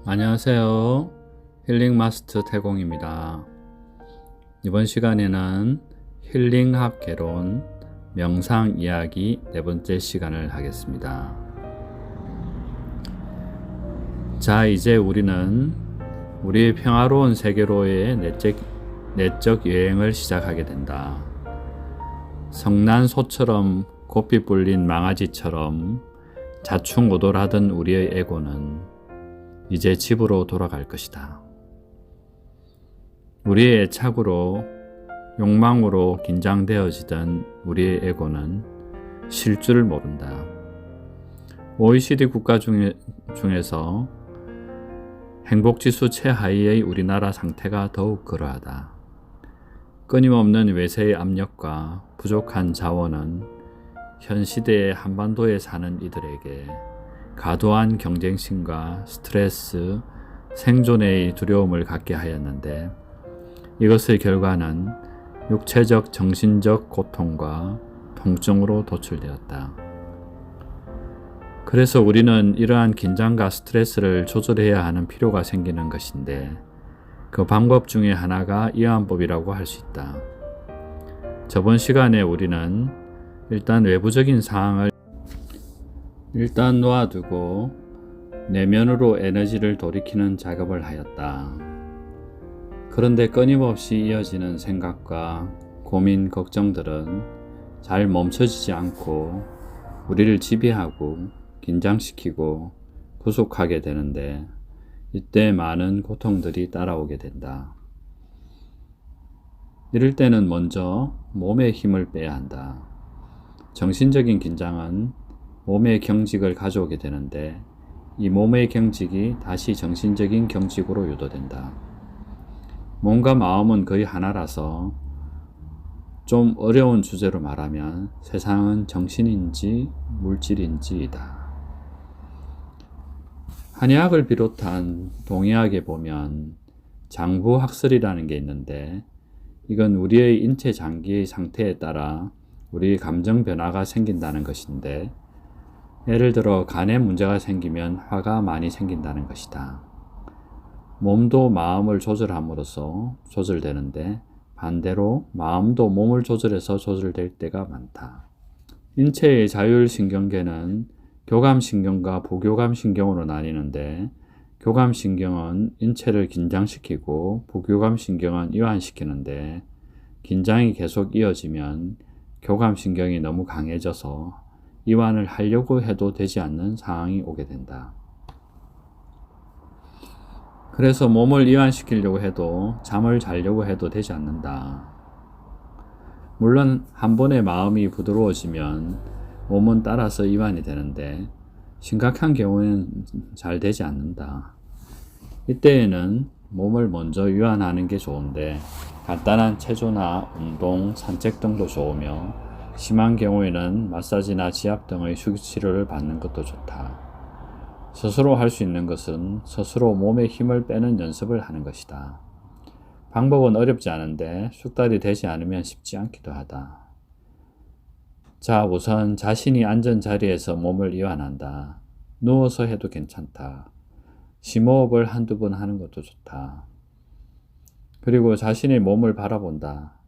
안녕하세요. 힐링마스터 태공입니다. 이번 시간에는 힐링학 개론 명상 이야기 네 번째 시간을 하겠습니다. 자, 이제 우리는 우리의 평화로운 세계로의 내적 여행을 시작하게 된다. 성난소처럼 고삐 뿔린 망아지처럼 자충우돌하던 우리의 에고는 이제 집으로 돌아갈 것이다. 우리의 애착으로, 욕망으로 긴장되어지던 우리의 에고는 쉴 줄 모른다. OECD 국가 중에서 행복지수 최하위의 우리나라 상태가 더욱 그러하다. 끊임없는 외세의 압력과 부족한 자원은 현 시대의 한반도에 사는 이들에게 과도한 경쟁심과 스트레스, 생존의 두려움을 갖게 하였는데 이것의 결과는 육체적, 정신적 고통과 통증으로 도출되었다. 그래서 우리는 이러한 긴장과 스트레스를 조절해야 하는 필요가 생기는 것인데 그 방법 중에 하나가 이완법이라고 할 수 있다. 저번 시간에 우리는 일단 외부적인 상황을 놓아두고 내면으로 에너지를 돌이키는 작업을 하였다. 그런데 끊임없이 이어지는 생각과 고민, 걱정들은 잘 멈춰지지 않고 우리를 지배하고 긴장시키고 구속하게 되는데 이때 많은 고통들이 따라오게 된다. 이럴 때는 먼저 몸의 힘을 빼야 한다. 정신적인 긴장은 몸의 경직을 가져오게 되는데 이 몸의 경직이 다시 정신적인 경직으로 유도된다. 몸과 마음은 거의 하나라서 좀 어려운 주제로 말하면 세상은 정신인지 물질인지이다. 한의학을 비롯한 동의학에 보면 장부학설이라는 게 있는데 이건 우리의 인체 장기의 상태에 따라 우리의 감정 변화가 생긴다는 것인데 예를 들어 간에 문제가 생기면 화가 많이 생긴다는 것이다. 몸도 마음을 조절함으로써 조절되는데 반대로 마음도 몸을 조절해서 조절될 때가 많다. 인체의 자율신경계는 교감신경과 부교감신경으로 나뉘는데 교감신경은 인체를 긴장시키고 부교감신경은 이완시키는데 긴장이 계속 이어지면 교감신경이 너무 강해져서 이완을 하려고 해도 되지 않는 상황이 오게 된다. 그래서 몸을 이완시키려고 해도 잠을 자려고 해도 되지 않는다. 물론 한 번에 마음이 부드러워지면 몸은 따라서 이완이 되는데 심각한 경우에는 잘 되지 않는다. 이때에는 몸을 먼저 이완하는 게 좋은데 간단한 체조나 운동, 산책 등도 좋으며 심한 경우에는 마사지나 지압 등의 휴식치료를 받는 것도 좋다. 스스로 할 수 있는 것은 스스로 몸에 힘을 빼는 연습을 하는 것이다. 방법은 어렵지 않은데 숙달이 되지 않으면 쉽지 않기도 하다. 자, 우선 자신이 앉은 자리에서 몸을 이완한다. 누워서 해도 괜찮다. 심호흡을 한두 번 하는 것도 좋다. 그리고 자신의 몸을 바라본다.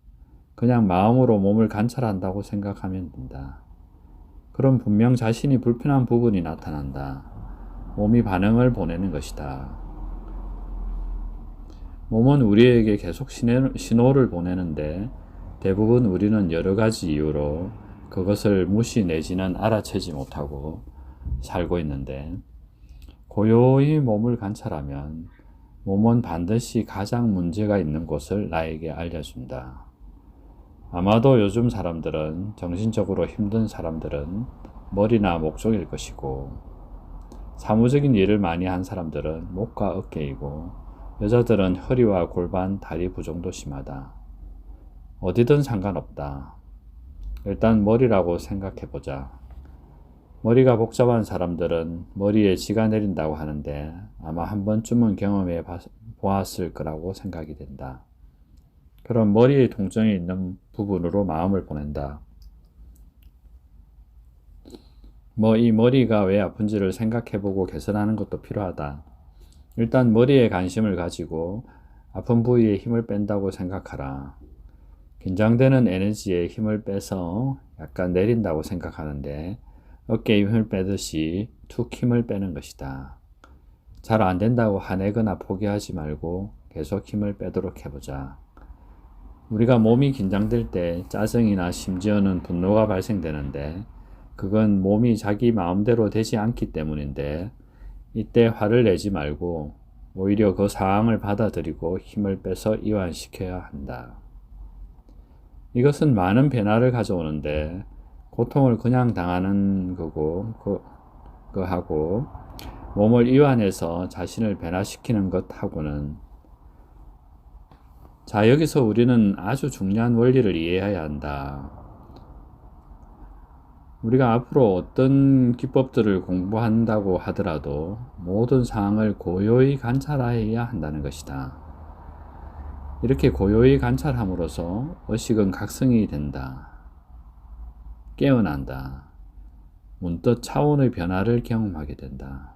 그냥 마음으로 몸을 관찰한다고 생각하면 된다. 그럼 분명 자신이 불편한 부분이 나타난다. 몸이 반응을 보내는 것이다. 몸은 우리에게 계속 신호를 보내는데 대부분 우리는 여러 가지 이유로 그것을 무시 내지는 알아채지 못하고 살고 있는데 고요히 몸을 관찰하면 몸은 반드시 가장 문제가 있는 곳을 나에게 알려준다. 아마도 요즘 사람들은 정신적으로 힘든 사람들은 머리나 목 쪽일 것이고 사무적인 일을 많이 한 사람들은 목과 어깨이고 여자들은 허리와 골반, 다리 부종도 심하다. 어디든 상관없다. 일단 머리라고 생각해보자. 머리가 복잡한 사람들은 머리에 쥐가 내린다고 하는데 아마 한 번쯤은 경험해 보았을 거라고 생각이 된다. 그럼 머리의 통증이 있는 부분으로 마음을 보낸다. 이 머리가 왜 아픈지를 생각해보고 개선하는 것도 필요하다. 일단 머리에 관심을 가지고 아픈 부위에 힘을 뺀다고 생각하라. 긴장되는 에너지에 힘을 빼서 약간 내린다고 생각하는데 어깨에 힘을 빼듯이 툭 힘을 빼는 것이다. 잘 안 된다고 화내거나 포기하지 말고 계속 힘을 빼도록 해보자. 우리가 몸이 긴장될 때 짜증이나 심지어는 분노가 발생되는데 그건 몸이 자기 마음대로 되지 않기 때문인데 이때 화를 내지 말고 오히려 그 상황을 받아들이고 힘을 빼서 이완시켜야 한다. 이것은 많은 변화를 가져오는데 고통을 그냥 당하는 거고 그하고 몸을 이완해서 자신을 변화시키는 것하고는 자, 여기서 우리는 아주 중요한 원리를 이해해야 한다. 우리가 앞으로 어떤 기법들을 공부한다고 하더라도 모든 상황을 고요히 관찰해야 한다는 것이다. 이렇게 고요히 관찰함으로써 의식은 각성이 된다. 깨어난다. 문득 차원의 변화를 경험하게 된다.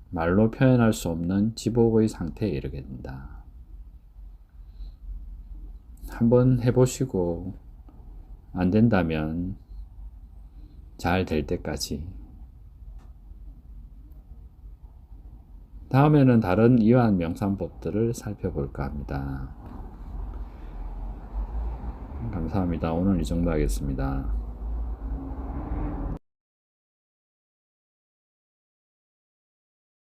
말로 표현할 수 없는 지복의 상태에 이르게 된다. 한번 해보시고 안 된다면 잘 될 때까지. 다음에는 다른 이완 명상법들을 살펴볼까 합니다. 감사합니다. 오늘 이 정도 하겠습니다.